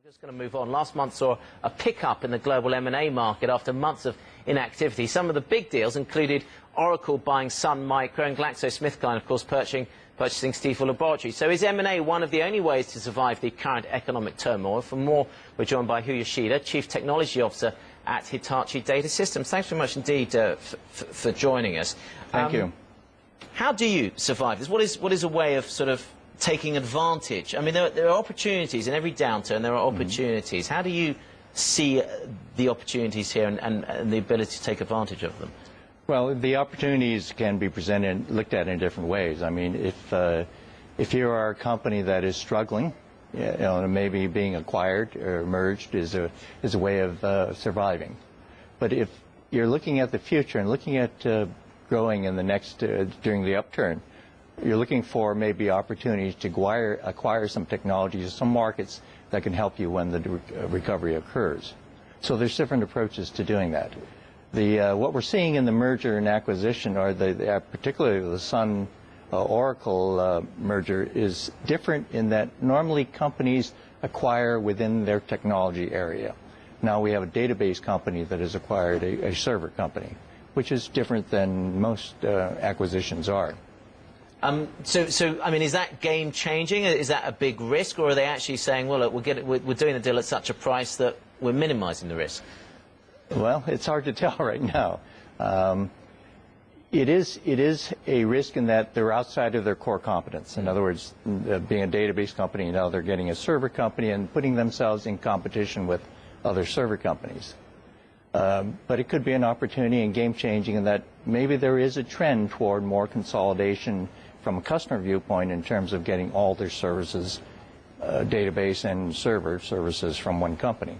Just going to move on. Last month saw a pickup in the global M&A market after months of inactivity. Some of the big deals included Oracle buying Sun Micro and GlaxoSmithKline, of course, purchasing Stiefel Laboratories. So is M&A one of the only ways to survive the current economic turmoil? For more, we're joined by Yoshida, Chief Technology Officer at Hitachi Data Systems. Thanks very much indeed for joining us. Thank you. How do you survive this? What is a way of sort of taking advantage? I mean, there are opportunities in every downturn. There are opportunities. How do you see the opportunities here and the ability to take advantage of them? Well, the opportunities can be presented, looked at in different ways. I mean, if you are a company that is struggling, maybe being acquired or merged is a way of surviving. But if you're looking at the future and looking at growing in the next during the upturn, you're looking for maybe opportunities to acquire some technologies, some markets that can help you when the recovery occurs. So there's different approaches to doing that. What we're seeing in the merger and acquisition, or particularly the Sun Oracle merger, is different in that normally companies acquire within their technology area. Now we have a database company that has acquired a server company, which is different than most acquisitions are. So I mean, is that game changing? Is that a big risk, or are they actually saying, well, look, we're doing the deal at such a price that we're minimizing the risk? Well, it's hard to tell right now. It is a risk in that they're outside of their core competence. In other words, being a database company, now they're getting a server company and putting themselves in competition with other server companies. But it could be an opportunity and game-changing in that maybe there is a trend toward more consolidation from a customer viewpoint in terms of getting all their services, database and server services from one company.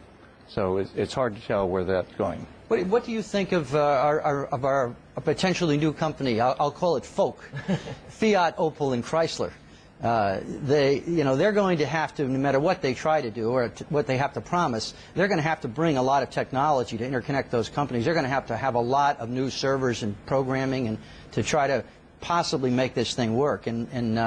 So it's hard to tell where that's going. What do you think of our potentially new company? I'll call it Folk, Fiat, Opel, and Chrysler. They're going to have to, no matter what they try to do or what they have to promise, they're going to have to bring a lot of technology to interconnect those companies. They're going to have a lot of new servers and programming and to try to possibly make this thing work. And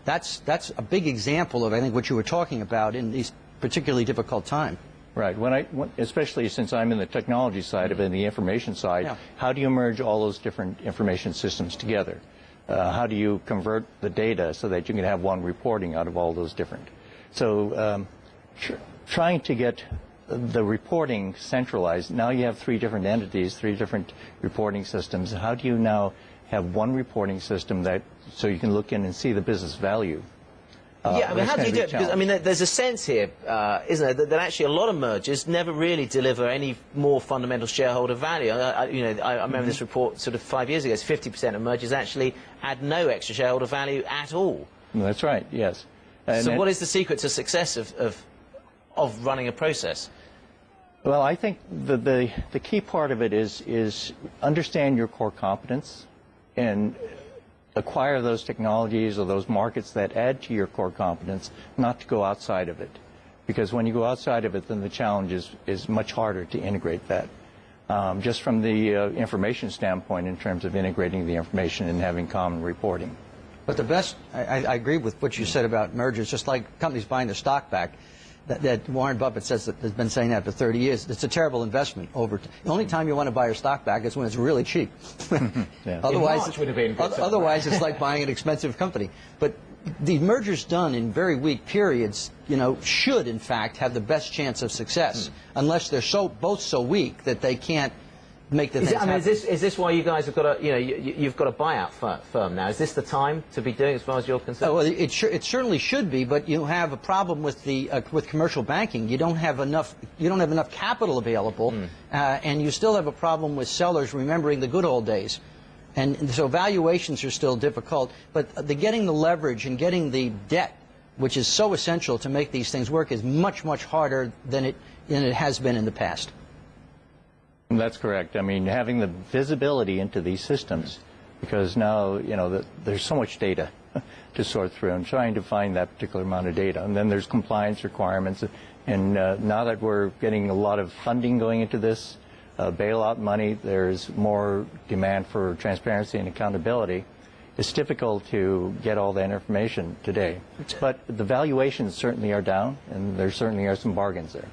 that's a big example of, I think, what you were talking about in these particularly difficult times. Right. Especially since I'm in the technology side of it, and the information side, how do you merge all those different information systems together? How do you convert the data so that you can have one reporting out of all those different? So trying to get the reporting centralized, now you have three different entities, three different reporting systems. How do you now have one reporting system so you can look in and see the business value? Yeah, I mean, how do you do it? Because, I mean, there's a sense here, isn't there, that actually a lot of mergers never really deliver any more fundamental shareholder value. I remember this report sort of 5 years ago. It's 50% of mergers actually add no extra shareholder value at all. That's right, yes. So what is the secret to success of running a process? Well, I think the key part of it is understand your core competence and acquire those technologies or those markets that add to your core competence, not to go outside of it. Because when you go outside of it, then the challenge is much harder to integrate that. Just from the information standpoint in terms of integrating the information and having common reporting. But the best, I agree with what you said about mergers, just like companies buying their stock back. That Warren Buffett says that has been saying that for 30 years. It's a terrible investment. The only time you want to buy your stock back is when it's really cheap. Yeah. Otherwise, it's like buying an expensive company. But the mergers done in very weak periods, should in fact have the best chance of success, unless they're both so weak that they can't make the things happen. Is this why you guys have got you've got a buyout firm now? Is this the time to be doing, as far as you're concerned? Well, it certainly should be, but you have a problem with with commercial banking. You don't have enough capital available, and you still have a problem with sellers remembering the good old days. And so valuations are still difficult, but getting the leverage and getting the debt, which is so essential to make these things work, is much, much harder than it has been in the past. That's correct. I mean, having the visibility into these systems, because now, there's so much data to sort through and trying to find that particular amount of data. And then there's compliance requirements. And now that we're getting a lot of funding going into this, bailout money, there's more demand for transparency and accountability. it's difficult to get all that information today. But the valuations certainly are down, and there certainly are some bargains there.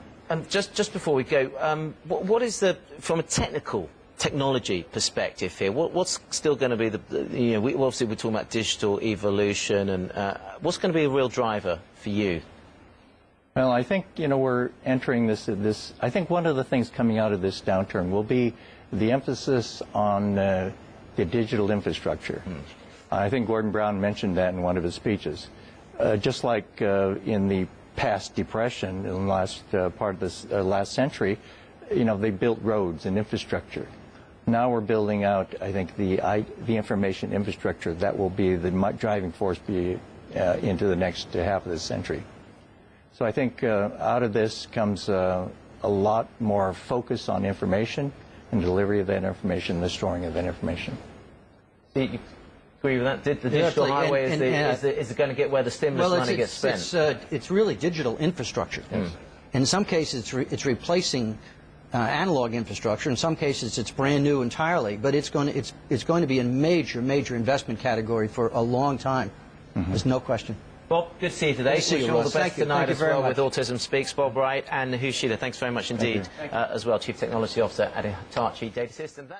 Just before we go, what is from a technology perspective here, what's still going to be obviously we're talking about digital evolution, and what's going to be a real driver for you? Well, I think, we're entering this, I think one of the things coming out of this downturn will be the emphasis on the digital infrastructure. I think Gordon Brown mentioned that in one of his speeches. Just like in the past depression, in the last part of this last century, they built roads and infrastructure. Now we're building out, I think, the information infrastructure that will be the driving force into the next half of this century. So I think out of this comes a lot more focus on information and delivery of that information, the storing of that information. You agree with that? The digital highway is going to get where the stimulus money gets spent? It's really digital infrastructure. In some cases, it's replacing analog infrastructure. In some cases, it's brand new entirely. But it's going to be a major investment category for a long time. There's no question. Bob, good to see you today. Good to see you, all the best tonight as well with Autism Speaks. Bob Wright and Yoshida, thanks very much indeed as well, Chief Technology Officer at Hitachi Data Systems.